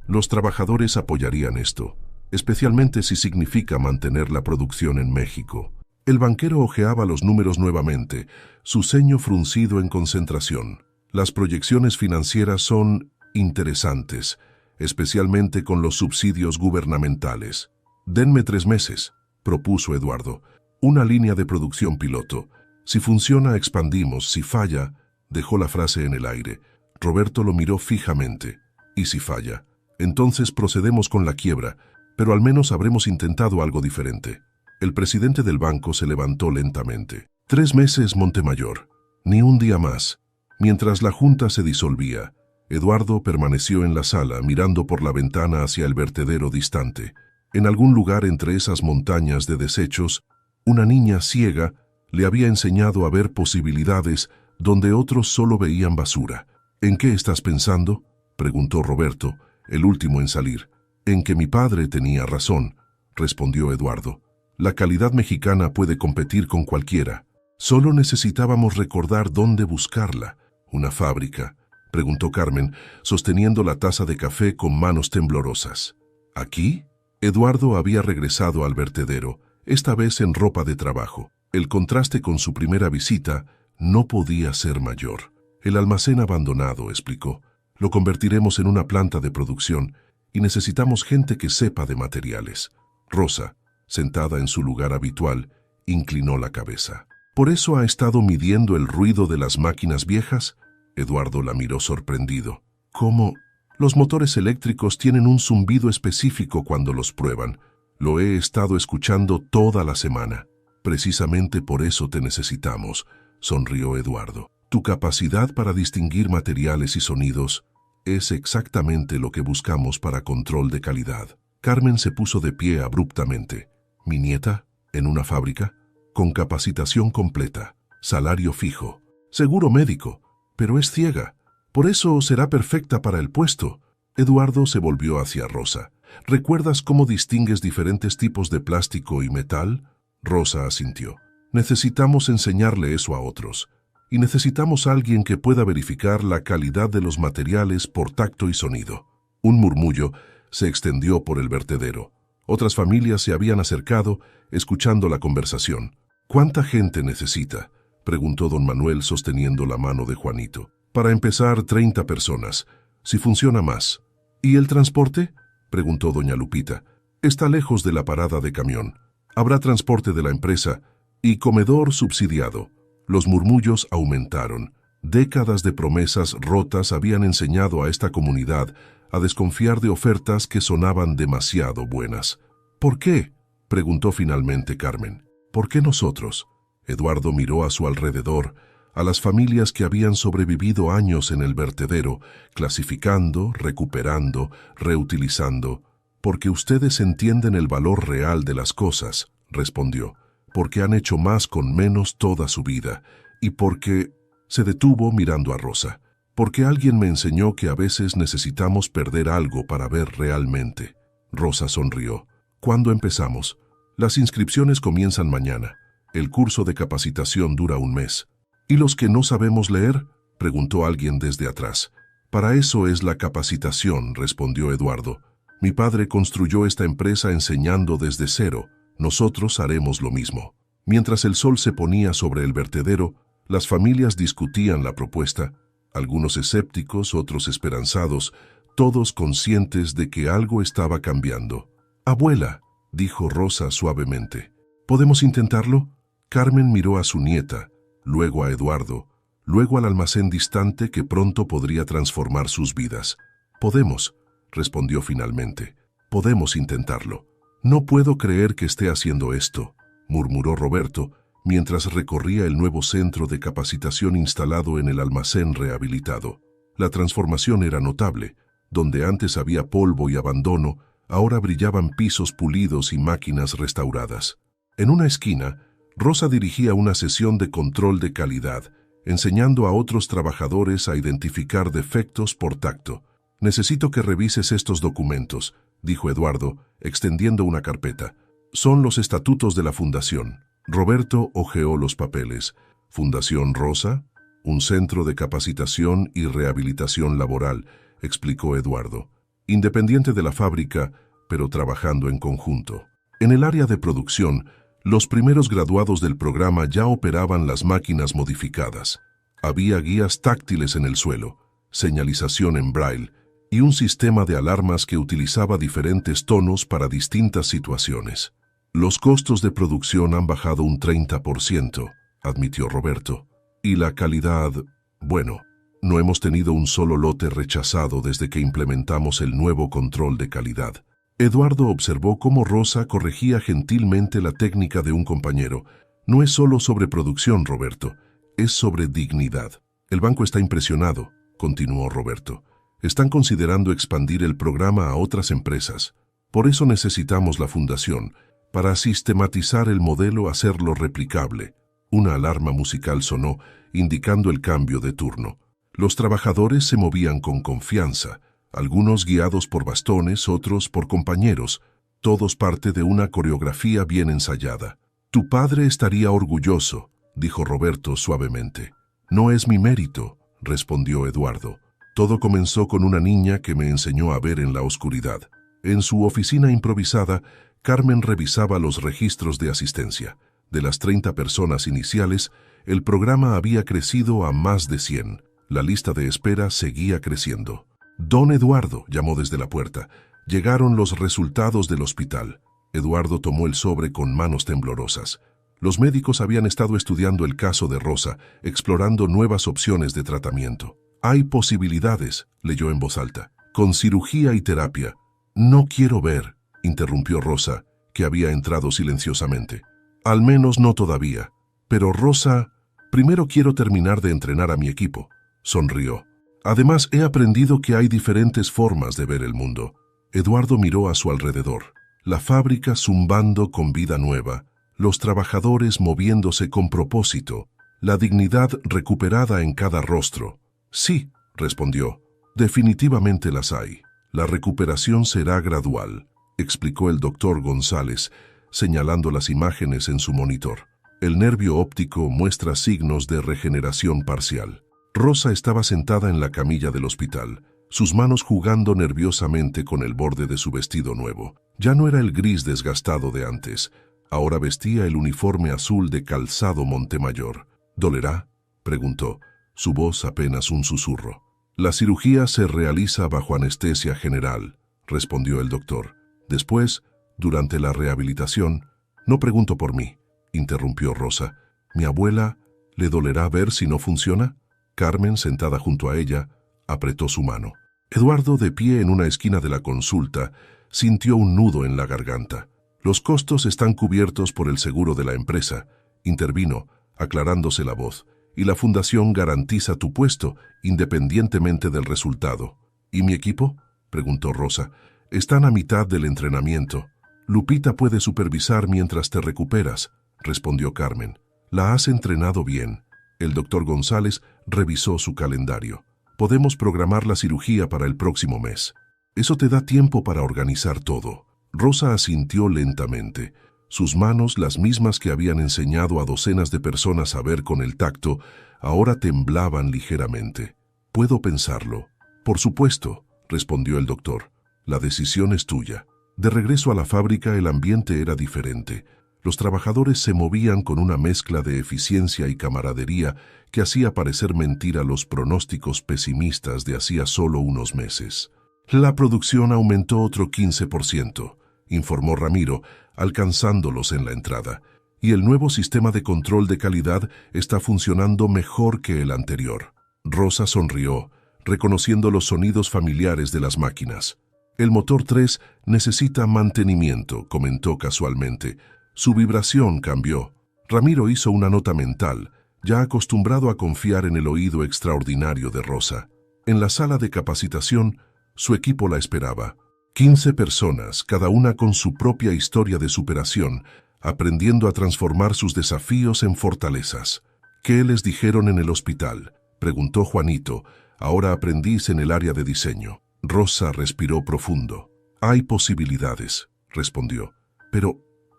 Los trabajadores apoyarían esto, especialmente si significa mantener la producción en México. El banquero hojeaba los números nuevamente, su ceño fruncido en concentración. Las proyecciones financieras son interesantes, especialmente con los subsidios gubernamentales. Denme 3 meses, propuso Eduardo. Una línea de producción piloto. Si funciona, expandimos. Si falla, dejó la frase en el aire. Roberto lo miró fijamente. ¿Y si falla? Entonces procedemos con la quiebra, pero al menos habremos intentado algo diferente. El presidente del banco se levantó lentamente. 3 meses, Montemayor. Ni un día más. Mientras la junta se disolvía, Eduardo permaneció en la sala mirando por la ventana hacia el vertedero distante. En algún lugar entre esas montañas de desechos, una niña ciega le había enseñado a ver posibilidades donde otros solo veían basura. ¿En qué estás pensando?, preguntó Roberto, el último en salir. En que mi padre tenía razón, respondió Eduardo. La calidad mexicana puede competir con cualquiera. Solo necesitábamos recordar dónde buscarla. ¿Una fábrica?, preguntó Carmen, sosteniendo la taza de café con manos temblorosas. ¿Aquí? Eduardo había regresado al vertedero, esta vez en ropa de trabajo. El contraste con su primera visita no podía ser mayor. El almacén abandonado, explicó. Lo convertiremos en una planta de producción y necesitamos gente que sepa de materiales. Rosa, sentada en su lugar habitual, inclinó la cabeza. ¿Por eso ha estado midiendo el ruido de las máquinas viejas? Eduardo la miró sorprendido. ¿Cómo? Los motores eléctricos tienen un zumbido específico cuando los prueban. Lo he estado escuchando toda la semana. Precisamente por eso te necesitamos, sonrió Eduardo. Tu capacidad para distinguir materiales y sonidos es exactamente lo que buscamos para control de calidad. Carmen se puso de pie abruptamente. ¿Mi nieta? ¿En una fábrica? con capacitación completa, salario fijo, seguro médico, pero es ciega. Por eso será perfecta para el puesto. Eduardo se volvió hacia Rosa. ¿Recuerdas cómo distingues diferentes tipos de plástico y metal? Rosa asintió. Necesitamos enseñarle eso a otros. Y necesitamos a alguien que pueda verificar la calidad de los materiales por tacto y sonido. Un murmullo se extendió por el vertedero. Otras familias se habían acercado, escuchando la conversación. ¿Cuánta gente necesita?, preguntó don Manuel sosteniendo la mano de Juanito. Para empezar, 30 personas. Si funciona más. ¿Y el transporte?, preguntó doña Lupita. Está lejos de la parada de camión. Habrá transporte de la empresa y comedor subsidiado. Los murmullos aumentaron. Décadas de promesas rotas habían enseñado a esta comunidad a desconfiar de ofertas que sonaban demasiado buenas. ¿Por qué?, preguntó finalmente Carmen. ¿Por qué nosotros? Eduardo miró a su alrededor, a las familias que habían sobrevivido años en el vertedero, clasificando, recuperando, reutilizando. Porque ustedes entienden el valor real de las cosas, respondió. Porque han hecho más con menos toda su vida. Y porque... Se detuvo mirando a Rosa. Porque alguien me enseñó que a veces necesitamos perder algo para ver realmente. Rosa sonrió. ¿Cuándo empezamos? Las inscripciones comienzan mañana. El curso de capacitación dura un mes. ¿Y los que no sabemos leer?, preguntó alguien desde atrás. Para eso es la capacitación, respondió Eduardo. Mi padre construyó esta empresa enseñando desde cero. Nosotros haremos lo mismo. Mientras el sol se ponía sobre el vertedero, las familias discutían la propuesta, algunos escépticos, otros esperanzados, todos conscientes de que algo estaba cambiando. «Abuela», dijo Rosa suavemente, «¿podemos intentarlo?» Carmen miró a su nieta, luego a Eduardo, luego al almacén distante que pronto podría transformar sus vidas. «Podemos», respondió finalmente, «podemos intentarlo». «No puedo creer que esté haciendo esto», murmuró Roberto, mientras recorría el nuevo centro de capacitación instalado en el almacén rehabilitado. La transformación era notable. Donde antes había polvo y abandono, ahora brillaban pisos pulidos y máquinas restauradas. En una esquina, Rosa dirigía una sesión de control de calidad, enseñando a otros trabajadores a identificar defectos por tacto. «Necesito que revises estos documentos», dijo Eduardo, extendiendo una carpeta. «Son los estatutos de la fundación». Roberto hojeó los papeles. «¿Fundación Rosa? Un centro de capacitación y rehabilitación laboral», explicó Eduardo. «Independiente de la fábrica, pero trabajando en conjunto». En el área de producción, los primeros graduados del programa ya operaban las máquinas modificadas. Había guías táctiles en el suelo, señalización en braille y un sistema de alarmas que utilizaba diferentes tonos para distintas situaciones. «Los costos de producción han bajado un 30%, admitió Roberto. «Y la calidad, bueno, no hemos tenido un solo lote rechazado desde que implementamos el nuevo control de calidad». Eduardo observó cómo Rosa corregía gentilmente la técnica de un compañero. «No es solo sobre producción, Roberto, es sobre dignidad». «El banco está impresionado», continuó Roberto. «Están considerando expandir el programa a otras empresas. Por eso necesitamos la fundación, para sistematizar el modelo, hacerlo replicable». Una alarma musical sonó, indicando el cambio de turno. Los trabajadores se movían con confianza, algunos guiados por bastones, otros por compañeros, todos parte de una coreografía bien ensayada. «Tu padre estaría orgulloso», dijo Roberto suavemente. «No es mi mérito», respondió Eduardo. «Todo comenzó con una niña que me enseñó a ver en la oscuridad». En su oficina improvisada, Carmen revisaba los registros de asistencia. De las 30 personas iniciales, el programa había crecido a más de 100. La lista de espera seguía creciendo. «Don Eduardo», llamó desde la puerta. Llegaron los resultados del hospital. Eduardo tomó el sobre con manos temblorosas. Los médicos habían estado estudiando el caso de Rosa, explorando nuevas opciones de tratamiento. «Hay posibilidades», leyó en voz alta, «con cirugía y terapia». «No quiero ver», interrumpió Rosa, que había entrado silenciosamente. «Al menos no todavía. Pero Rosa, primero quiero terminar de entrenar a mi equipo», sonrió. «Además, he aprendido que hay diferentes formas de ver el mundo». Eduardo miró a su alrededor. La fábrica zumbando con vida nueva, los trabajadores moviéndose con propósito, la dignidad recuperada en cada rostro. Sí, respondió, definitivamente las hay. La recuperación será gradual, explicó el doctor González, señalando las imágenes en su monitor. El nervio óptico muestra signos de regeneración parcial. Rosa estaba sentada en la camilla del hospital, sus manos jugando nerviosamente con el borde de su vestido nuevo. Ya no era el gris desgastado de antes, ahora vestía el uniforme azul de calzado Montemayor. ¿Dolerá?, preguntó, su voz apenas un susurro. La cirugía se realiza bajo anestesia general, respondió el doctor. Después, durante la rehabilitación, no pregunto por mí, interrumpió Rosa. ¿Mi abuela le dolerá ver si no funciona? Carmen, sentada junto a ella, apretó su mano. Eduardo, de pie en una esquina de la consulta, sintió un nudo en la garganta. Los costos están cubiertos por el seguro de la empresa, intervino, aclarándose la voz, y la fundación garantiza tu puesto, independientemente del resultado. ¿Y mi equipo?, preguntó Rosa. Están a mitad del entrenamiento. Lupita puede supervisar mientras te recuperas, respondió Carmen. La has entrenado bien. El doctor González revisó su calendario. Podemos programar la cirugía para el próximo mes. Eso te da tiempo para organizar todo. Rosa asintió lentamente. Sus manos, las mismas que habían enseñado a docenas de personas a ver con el tacto, ahora temblaban ligeramente. «¿Puedo pensarlo?» «Por supuesto», respondió el doctor. «La decisión es tuya». De regreso a la fábrica, el ambiente era diferente. Los trabajadores se movían con una mezcla de eficiencia y camaradería que hacía parecer mentira los pronósticos pesimistas de hacía solo unos meses. «La producción aumentó otro 15%, informó Ramiro, alcanzándolos en la entrada, y el nuevo sistema de control de calidad está funcionando mejor que el anterior». Rosa sonrió, reconociendo los sonidos familiares de las máquinas. «El motor 3 necesita mantenimiento», comentó casualmente. Su vibración cambió. Ramiro hizo una nota mental, ya acostumbrado a confiar en el oído extraordinario de Rosa. En la sala de capacitación, su equipo la esperaba. 15 personas, cada una con su propia historia de superación, aprendiendo a transformar sus desafíos en fortalezas. «¿Qué les dijeron en el hospital?», preguntó Juanito, ahora aprendiz en el área de diseño. Rosa respiró profundo. «Hay posibilidades», respondió.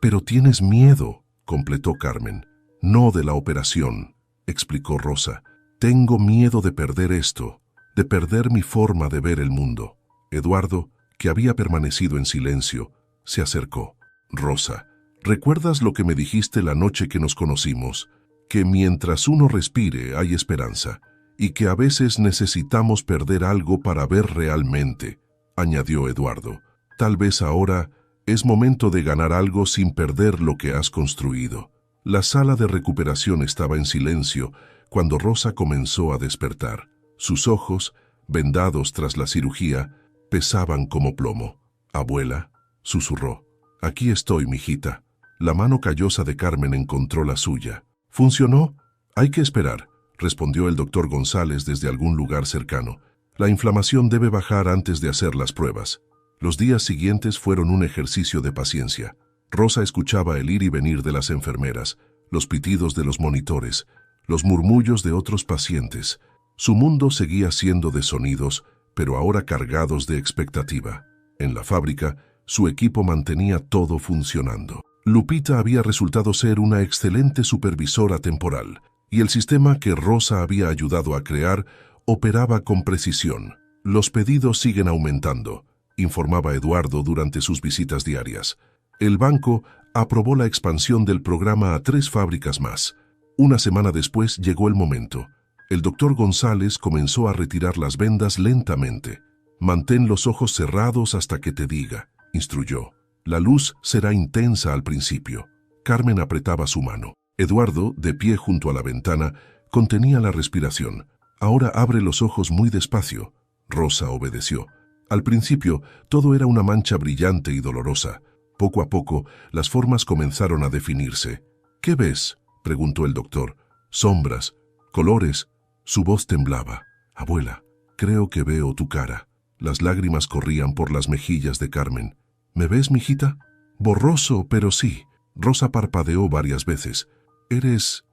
Pero tienes miedo», completó Carmen. «No de la operación», explicó Rosa. «Tengo miedo de perder esto, de perder mi forma de ver el mundo». Eduardo, que había permanecido en silencio, se acercó. «Rosa, ¿recuerdas lo que me dijiste la noche que nos conocimos? Que mientras uno respire hay esperanza, y que a veces necesitamos perder algo para ver realmente», añadió Eduardo. «Tal vez ahora es momento de ganar algo sin perder lo que has construido». La sala de recuperación estaba en silencio cuando Rosa comenzó a despertar. Sus ojos, vendados tras la cirugía, pesaban como plomo. «Abuela», susurró. «Aquí estoy, mijita». La mano callosa de Carmen encontró la suya. «¿Funcionó? Hay que esperar», respondió el doctor González desde algún lugar cercano. «La inflamación debe bajar antes de hacer las pruebas». Los días siguientes fueron un ejercicio de paciencia. Rosa escuchaba el ir y venir de las enfermeras, los pitidos de los monitores, los murmullos de otros pacientes. Su mundo seguía siendo de sonidos, pero ahora cargados de expectativa. En la fábrica, su equipo mantenía todo funcionando. Lupita había resultado ser una excelente supervisora temporal, y el sistema que Rosa había ayudado a crear operaba con precisión. «Los pedidos siguen aumentando», informaba Eduardo durante sus visitas diarias. El banco aprobó la expansión del programa a 3 fábricas más. Una semana después llegó el momento. El doctor González comenzó a retirar las vendas lentamente. «Mantén los ojos cerrados hasta que te diga», instruyó. «La luz será intensa al principio». Carmen apretaba su mano. Eduardo, de pie junto a la ventana, contenía la respiración. «Ahora abre los ojos muy despacio». Rosa obedeció. Al principio, todo era una mancha brillante y dolorosa. Poco a poco, las formas comenzaron a definirse. «¿Qué ves?», preguntó el doctor. «Sombras, colores». Su voz temblaba. «Abuela, creo que veo tu cara». Las lágrimas corrían por las mejillas de Carmen. «¿Me ves, mijita?» «Borroso, pero sí». Rosa parpadeó varias veces. Eres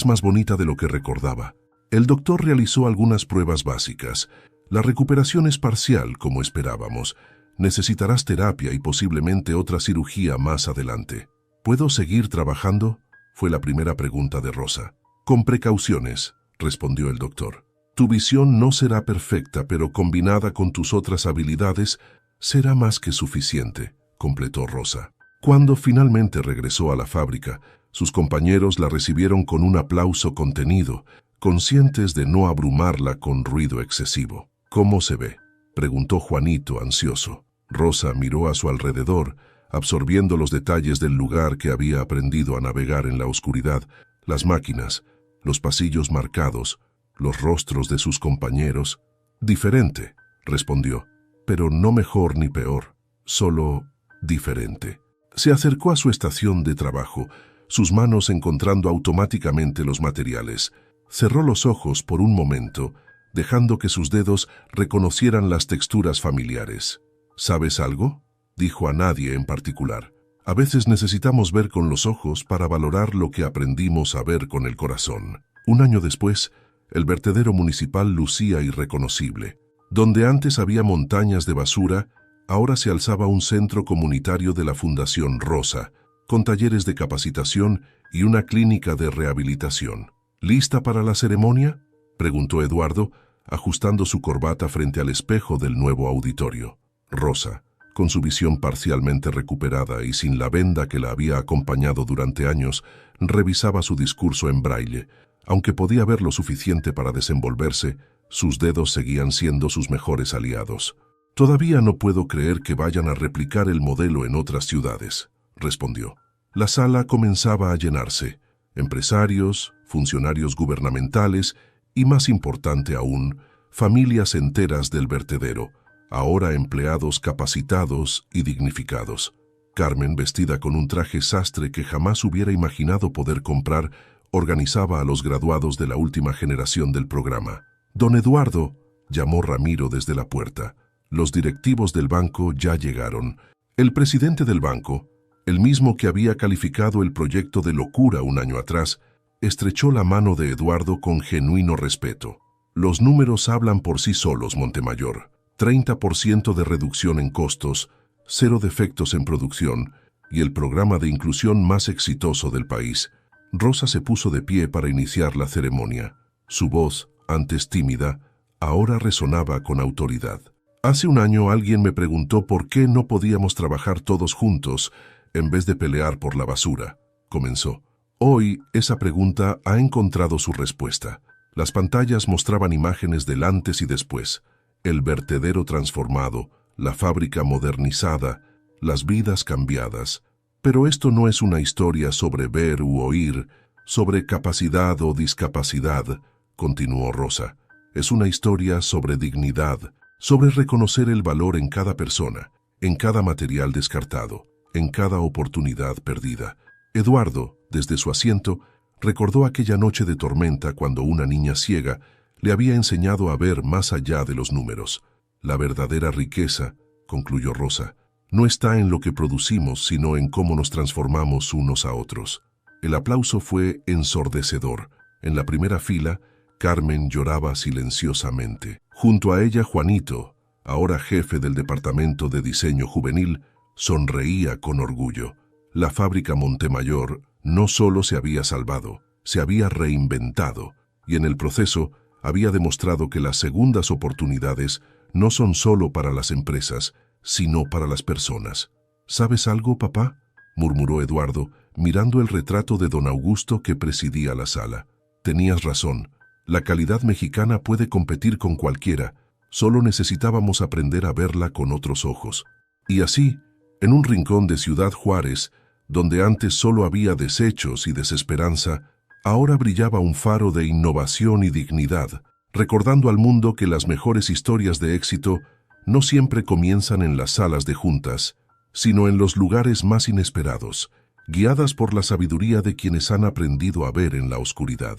más bonita de lo que recordaba. El doctor realizó algunas pruebas básicas. La recuperación es parcial, como esperábamos. Necesitarás terapia y posiblemente otra cirugía más adelante. ¿Puedo seguir trabajando?, fue la primera pregunta de Rosa. Con precauciones, respondió el doctor. Tu visión no será perfecta, pero combinada con tus otras habilidades, será más que suficiente, completó Rosa. Cuando finalmente regresó a la fábrica, sus compañeros la recibieron con un aplauso contenido, conscientes de no abrumarla con ruido excesivo. ¿Cómo se ve?, preguntó Juanito, ansioso. Rosa miró a su alrededor, absorbiendo los detalles del lugar que había aprendido a navegar en la oscuridad, las máquinas, los pasillos marcados, los rostros de sus compañeros. Diferente, respondió, pero no mejor ni peor, solo diferente. Se acercó a su estación de trabajo, sus manos encontrando automáticamente los materiales. Cerró los ojos por un momento, dejando que sus dedos reconocieran las texturas familiares. ¿Sabes algo?, dijo a nadie en particular. A veces necesitamos ver con los ojos para valorar lo que aprendimos a ver con el corazón. Un año después, el vertedero municipal lucía irreconocible. Donde antes había montañas de basura, ahora se alzaba un centro comunitario de la Fundación Rosa, con talleres de capacitación y una clínica de rehabilitación. ¿Lista para la ceremonia?, preguntó Eduardo, ajustando su corbata frente al espejo del nuevo auditorio. Rosa, con su visión parcialmente recuperada y sin la venda que la había acompañado durante años, revisaba su discurso en braille. Aunque podía ver lo suficiente para desenvolverse, sus dedos seguían siendo sus mejores aliados. «Todavía no puedo creer que vayan a replicar el modelo en otras ciudades», respondió. La sala comenzaba a llenarse. Empresarios, funcionarios gubernamentales y, más importante aún, familias enteras del vertedero, ahora empleados capacitados y dignificados. Carmen, vestida con un traje sastre que jamás hubiera imaginado poder comprar, organizaba a los graduados de la última generación del programa. «Don Eduardo», llamó Ramiro desde la puerta. Los directivos del banco ya llegaron. El presidente del banco, el mismo que había calificado el proyecto de locura un año atrás, estrechó la mano de Eduardo con genuino respeto. «Los números hablan por sí solos, Montemayor. 30% de reducción en costos, 0 defectos en producción y el programa de inclusión más exitoso del país». Rosa se puso de pie para iniciar la ceremonia. Su voz, antes tímida, ahora resonaba con autoridad. «Hace un año alguien me preguntó por qué no podíamos trabajar todos juntos en vez de pelear por la basura», comenzó. Hoy esa pregunta ha encontrado su respuesta. Las pantallas mostraban imágenes del antes y después. El vertedero transformado, la fábrica modernizada, las vidas cambiadas. Pero esto no es una historia sobre ver u oír, sobre capacidad o discapacidad, continuó Rosa. Es una historia sobre dignidad, sobre reconocer el valor en cada persona, en cada material descartado, en cada oportunidad perdida. Eduardo, desde su asiento, recordó aquella noche de tormenta cuando una niña ciega le había enseñado a ver más allá de los números. La verdadera riqueza, concluyó Rosa, no está en lo que producimos, sino en cómo nos transformamos unos a otros. El aplauso fue ensordecedor. En la primera fila, Carmen lloraba silenciosamente. Junto a ella, Juanito, ahora jefe del departamento de diseño juvenil, sonreía con orgullo. La fábrica Montemayor no solo se había salvado, se había reinventado, y en el proceso había demostrado que las segundas oportunidades no son solo para las empresas, sino para las personas. ¿Sabes algo, papá?, murmuró Eduardo, mirando el retrato de don Augusto que presidía la sala. Tenías razón, la calidad mexicana puede competir con cualquiera, solo necesitábamos aprender a verla con otros ojos. Y así, en un rincón de Ciudad Juárez, donde antes solo había desechos y desesperanza, ahora brillaba un faro de innovación y dignidad, recordando al mundo que las mejores historias de éxito no siempre comienzan en las salas de juntas, sino en los lugares más inesperados, guiadas por la sabiduría de quienes han aprendido a ver en la oscuridad.